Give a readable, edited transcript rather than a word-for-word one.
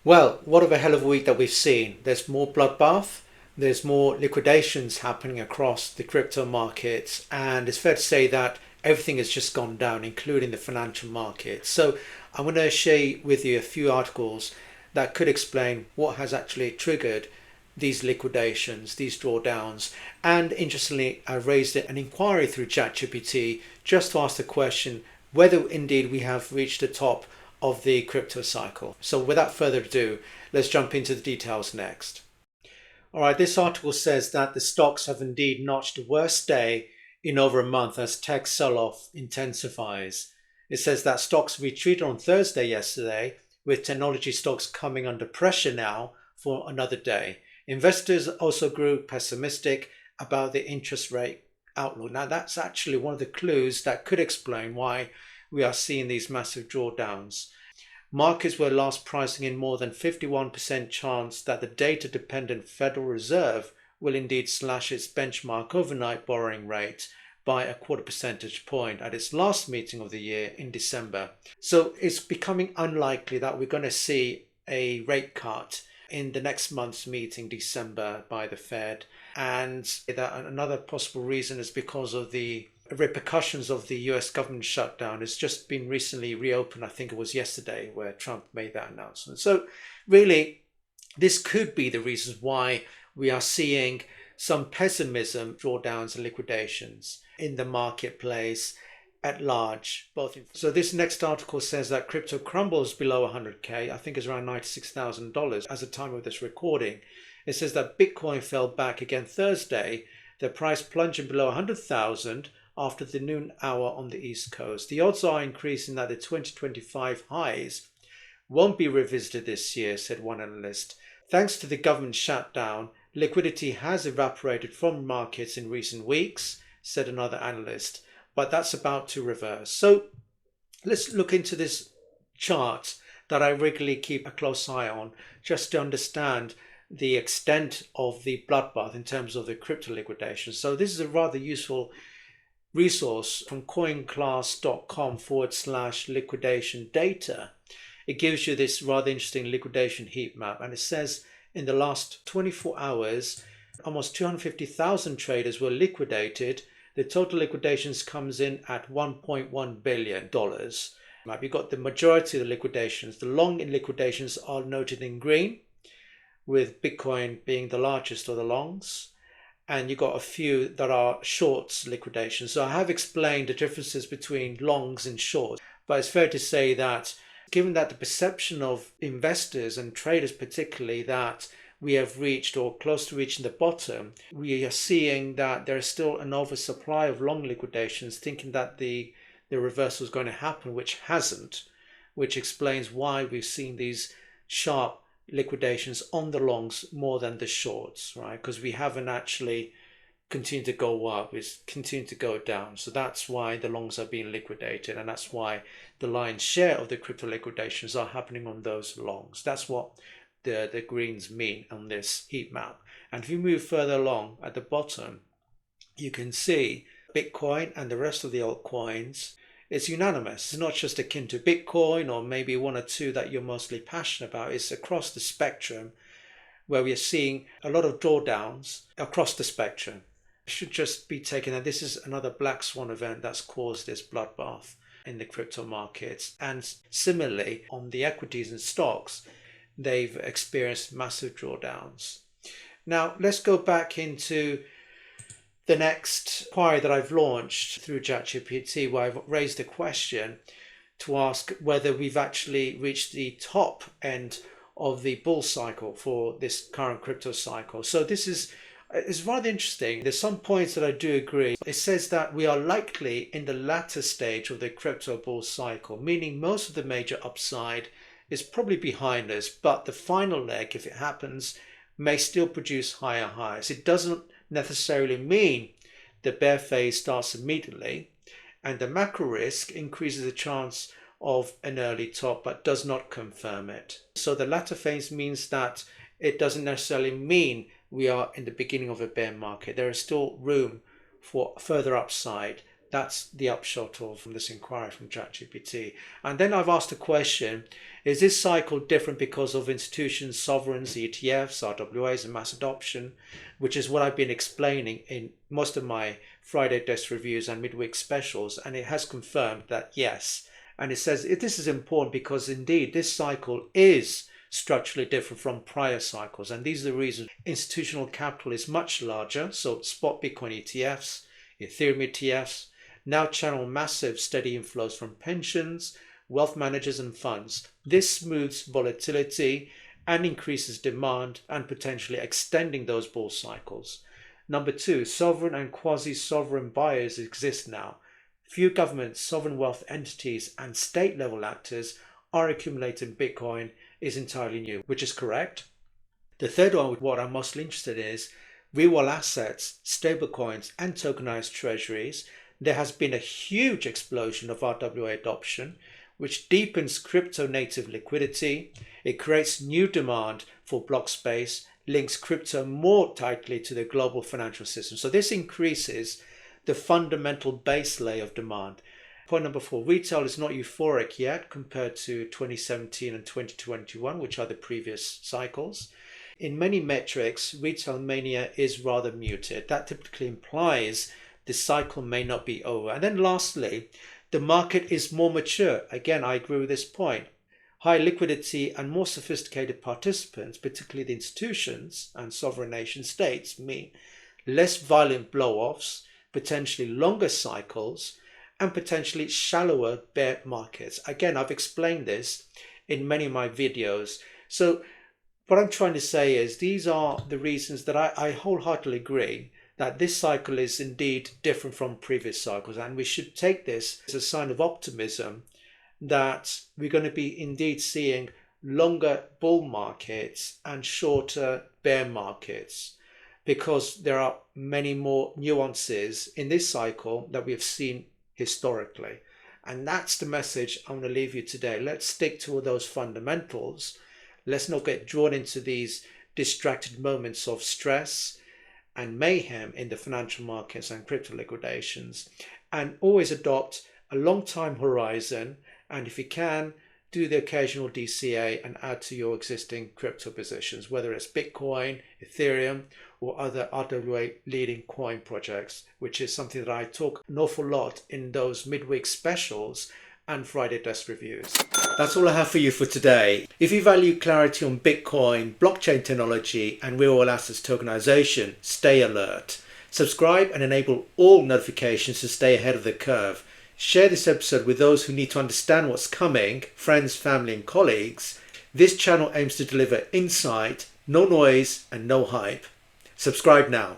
Well, what of a hell of a week that we've seen. There's more bloodbath, there's more liquidations happening across the crypto markets, and it's fair to say that everything has just gone down, including the financial markets. So I'm going to share with you a few articles that could explain what has actually triggered these liquidations, these drawdowns. And interestingly, I raised an inquiry through ChatGPT just to ask the question whether indeed we have reached the top of the crypto cycle. So without further ado, let's jump into the details next. All right, this article says that the stocks have indeed notched the worst day in over a month as tech sell-off intensifies. It says that stocks retreated on Thursday yesterday, with technology stocks coming under pressure now for another day. Investors also grew pessimistic about the interest rate outlook. Now, that's actually one of the clues that could explain why we are seeing these massive drawdowns. Markets were last pricing in more than 51% chance that the data-dependent Federal Reserve will indeed slash its benchmark overnight borrowing rate by a quarter percentage point at its last meeting of the year in December. So it's becoming unlikely that we're going to see a rate cut in the next month's meeting, December, by the Fed. And that another possible reason is because of the repercussions of the US government shutdown. It's just been recently reopened. I think it was yesterday where Trump made that announcement. So really, this could be the reasons why we are seeing some pessimism, drawdowns and liquidations in the marketplace at large. So this next article says that crypto crumbles below 100K. I think it's around $96,000 as the time of this recording. It says that Bitcoin fell back again Thursday, the price plunging below 100,000 after the noon hour on the East Coast. The odds are increasing that the 2025 highs won't be revisited this year, said one analyst. Thanks to the government shutdown, liquidity has evaporated from markets in recent weeks, said another analyst, but that's about to reverse. So let's look into this chart that I regularly keep a close eye on just to understand the extent of the bloodbath in terms of the crypto liquidation. So this is a rather useful resource from coinclass.com/liquidation data. It gives you this rather interesting liquidation heat map, and it says in the last 24 hours, almost 250,000 traders were liquidated. The total liquidations comes in at $1.1 billion. You've got the majority of the liquidations. The long in liquidations are noted in green, with Bitcoin being the largest of the longs. And you've got a few that are shorts liquidations. So I have explained the differences between longs and shorts, but it's fair to say that given that the perception of investors and traders particularly that we have reached or close to reaching the bottom, we are seeing that there is still an oversupply of long liquidations, thinking that the reversal is going to happen, which hasn't, which explains why we've seen these sharp liquidations on the longs more than the shorts, right? Because we haven't actually continued to go up, it's continued to go down. So that's why the longs are being liquidated, and that's why the lion's share of the crypto liquidations are happening on those longs. That's what the greens mean on this heat map. And if you move further along at the bottom, you can see Bitcoin and the rest of the altcoins. It's unanimous. It's not just akin to Bitcoin or maybe one or two that you're mostly passionate about. It's across the spectrum where we are seeing a lot of drawdowns across the spectrum. It should just be taken that this is another black swan event that's caused this bloodbath in the crypto markets. And similarly, on the equities and stocks, they've experienced massive drawdowns. Now, let's go back into the next inquiry that I've launched through ChatGPT, where I've raised a question to ask whether we've actually reached the top end of the bull cycle for this current crypto cycle. So this is rather interesting. There's some points that I do agree. It says that we are likely in the latter stage of the crypto bull cycle, meaning most of the major upside is probably behind us, but the final leg, if it happens, may still produce higher highs. It doesn't necessarily mean the bear phase starts immediately, and the macro risk increases the chance of an early top but does not confirm it. So the latter phase means that it doesn't necessarily mean we are in the beginning of a bear market. There is still room for further upside. That's the upshot of this inquiry from ChatGPT. And then I've asked a question Is this cycle different because of institutions, sovereigns, ETFs, RWAs, and mass adoption, which is what I've been explaining in most of my Friday desk reviews and midweek specials, and it has confirmed that yes. And it says this is important because indeed this cycle is structurally different from prior cycles, and these are the reasons. Institutional capital is much larger, so spot Bitcoin ETFs, Ethereum ETFs now channel massive steady inflows from pensions, wealth managers and funds. This smooths volatility and increases demand and potentially extending those bull cycles. Number two, sovereign and quasi-sovereign buyers exist now. Few governments, sovereign wealth entities and state-level actors are accumulating Bitcoin is entirely new, which is correct. The third one, what I'm mostly interested in, is real assets, stablecoins and tokenized treasuries. There has been a huge explosion of RWA adoption, which deepens crypto native liquidity. It creates new demand for block space, links crypto more tightly to the global financial system. So this increases the fundamental base layer of demand. Point number four, retail is not euphoric yet compared to 2017 and 2021, which are the previous cycles. In many metrics, retail mania is rather muted. That typically implies the cycle may not be over. And then lastly, the market is more mature. Again, I agree with this point. High liquidity and more sophisticated participants, particularly the institutions and sovereign nation states, mean less violent blow-offs, potentially longer cycles, and potentially shallower bear markets. Again, I've explained this in many of my videos. So what I'm trying to say is these are the reasons that I wholeheartedly agree that this cycle is indeed different from previous cycles, and we should take this as a sign of optimism that we're going to be indeed seeing longer bull markets and shorter bear markets, because there are many more nuances in this cycle that we have seen historically. And that's the message I want to leave you today. Let's stick to all those fundamentals. Let's not get drawn into these distracted moments of stress and mayhem in the financial markets and crypto liquidations, and always adopt a long time horizon. And if you can, do the occasional DCA and add to your existing crypto positions, whether it's Bitcoin, Ethereum, or other RWA leading coin projects, which is something that I talk an awful lot in those midweek specials and Friday desk reviews. That's all I have for you for today. If you value clarity on Bitcoin, blockchain technology, and real assets tokenization, stay alert. Subscribe and enable all notifications to stay ahead of the curve. Share this episode with those who need to understand what's coming, friends, family, and colleagues. This channel aims to deliver insight, no noise, and no hype. Subscribe now.